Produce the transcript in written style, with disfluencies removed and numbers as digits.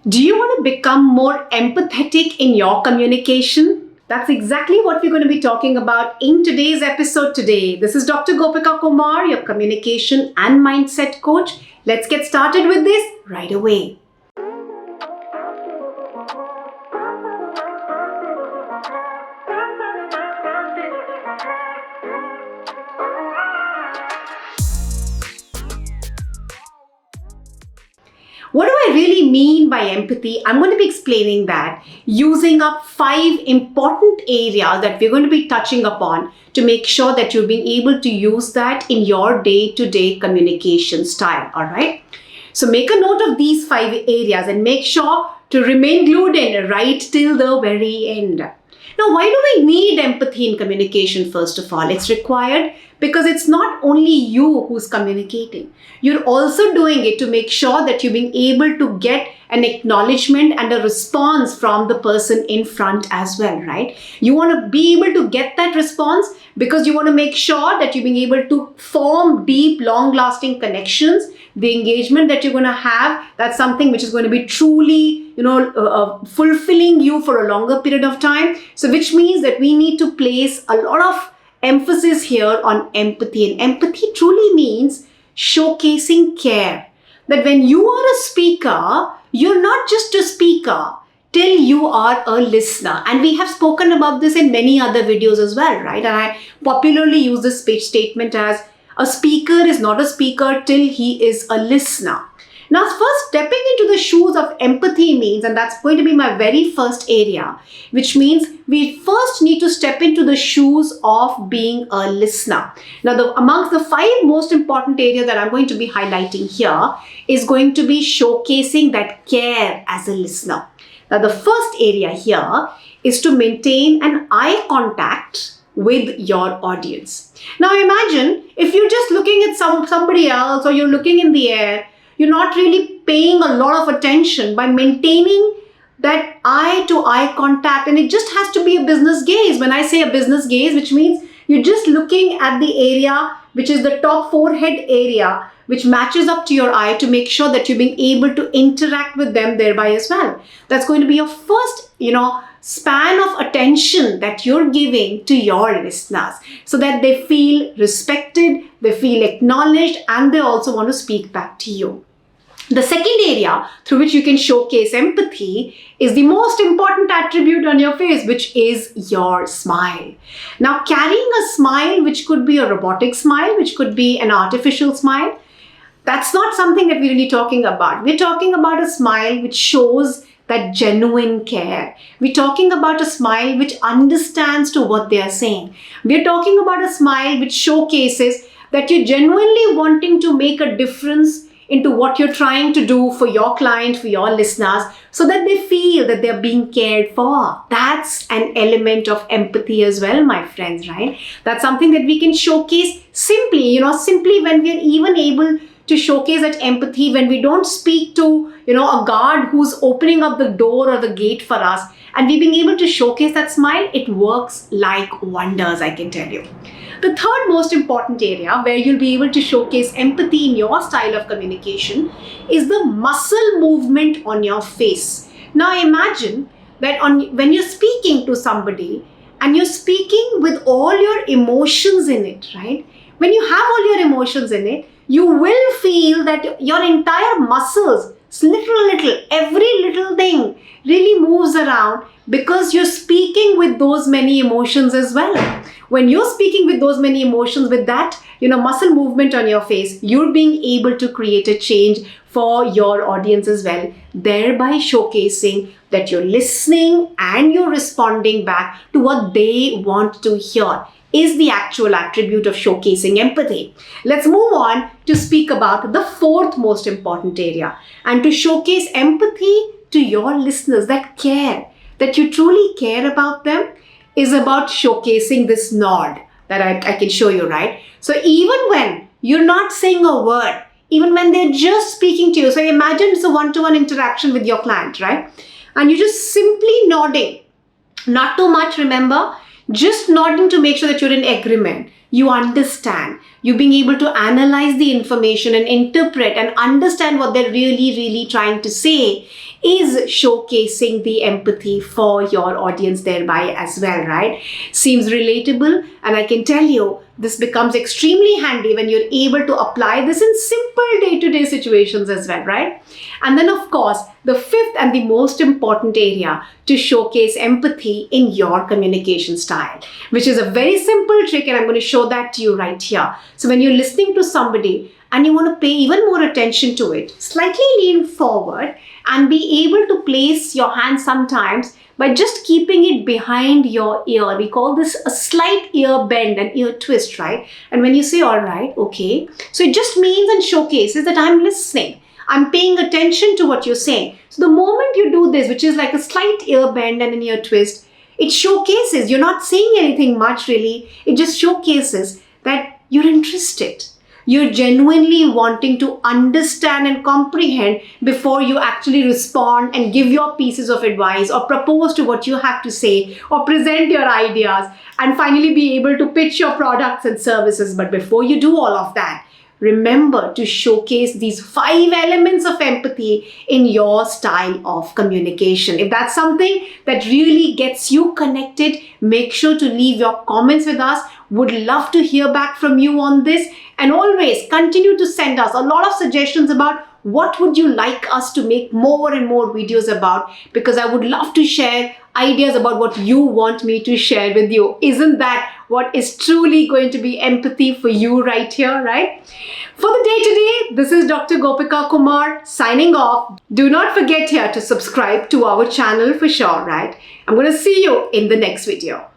Do you want to become more empathetic in your communication? That's exactly what we're going to be talking about in today's episode today. This is Dr. GopikaKumar, your communication and mindset coach. Let's get started with this right away. What do I really mean by empathy? I'm going to be explaining that using up 5 important areas that we're going to be touching upon to make sure that you're being able to use that in your day-to-day communication style, all right? So make a note of these 5 areas and make sure to remain glued in right till the very end. Now, why do we need empathy in communication, first of all? It's required because it's not only you who's communicating. You're also doing it to make sure that you're being able to get an acknowledgement and a response from the person in front as well, right? You want to be able to get that response because you want to make sure that you're being able to form deep, long-lasting connections. The engagement that you're going to have, that's something which is going to be truly, fulfilling you for a longer period of time. So which means that we need to place a lot of emphasis here on empathy. And empathy truly means showcasing care. That when you are a speaker, you're not just a speaker till you are a listener. And we have spoken about this in many other videos as well, right? And I popularly use this statement as a speaker is not a speaker till he is a listener. Now, first stepping into the shoes of empathy means, and that's going to be my very first area, which means we first need to step into the shoes of being a listener. Now, amongst the 5 most important areas that I'm going to be highlighting here is going to be showcasing that care as a listener. Now, the first area here is to maintain an eye contact with your audience. Now, imagine if you're just looking at somebody else or you're looking in the air, you're not really paying a lot of attention by maintaining that eye-to-eye contact, and it just has to be a business gaze. When I say a business gaze, which means you're just looking at the area which is the top forehead area, which matches up to your eye to make sure that you're being able to interact with them thereby as well. That's going to be your first, span of attention that you're giving to your listeners so that they feel respected, they feel acknowledged, and they also want to speak back to you. The second area through which you can showcase empathy is the most important attribute on your face, which is your smile. Now, carrying a smile, which could be a robotic smile, which could be an artificial smile, that's not something that we're really talking about. We're talking about a smile which shows that genuine care. We're talking about a smile which understands to what they are saying. We're talking about a smile which showcases that you're genuinely wanting to make a difference into what you're trying to do for your client, for your listeners, so that they feel that they're being cared for. That's an element of empathy as well, my friends, right? That's something that we can showcase simply when we're even able to showcase that empathy when we don't speak to, a guard who's opening up the door or the gate for us, and we being able to showcase that smile, it works like wonders, I can tell you. The third most important area where you'll be able to showcase empathy in your style of communication is the muscle movement on your face. Now imagine that when you're speaking to somebody and you're speaking with all your emotions in it, right? When you have all your emotions in it, you will feel that your entire muscles, every little thing really moves around because you're speaking with those many emotions as well. When you're speaking with those many emotions, with that, muscle movement on your face, you're being able to create a change for your audience as well, thereby showcasing that you're listening and you're responding back to what they want to hear. Is the actual attribute of showcasing empathy. Let's move on to speak about the fourth most important area, and to showcase empathy to your listeners, that care, that you truly care about them, is about showcasing this nod that I can show you, right? So even when you're not saying a word, even when they're just speaking to you, so imagine it's a one-to-one interaction with your client, right? And you're just simply nodding, not too much, remember, Just nodding to make sure that you're in agreement. You understand. You being able to analyze the information and interpret and understand what they're really, really trying to say is showcasing the empathy for your audience thereby as well, right? Seems relatable, and I can tell you this becomes extremely handy when you're able to apply this in simple day-to-day situations as well, right? And then, of course, the fifth and the most important area to showcase empathy in your communication style, which is a very simple trick, and I'm going to show that to you right here. So when you're listening to somebody and you want to pay even more attention to it, slightly lean forward and be able to place your hand sometimes by just keeping it behind your ear. We call this a slight ear bend, an ear twist, right? And when you say, all right, okay, so it just means and showcases that I'm listening. I'm paying attention to what you're saying. So the moment you do this, which is like a slight ear bend and an ear twist, it showcases, you're not saying anything much really. It just showcases that you're interested. You're genuinely wanting to understand and comprehend before you actually respond and give your pieces of advice or propose to what you have to say or present your ideas and finally be able to pitch your products and services. But before you do all of that, remember to showcase these 5 elements of empathy in your style of communication. If that's something that really gets you connected, make sure to leave your comments with us. Would love to hear back from you on this. And always continue to send us a lot of suggestions about what would you like us to make more and more videos about, because I would love to share ideas about what you want me to share with you. Isn't that what is truly going to be empathy for you right here, right? For the day today, this is Dr. GopikaKumar signing off. Do not forget here to subscribe to our channel for sure, right? I'm going to see you in the next video.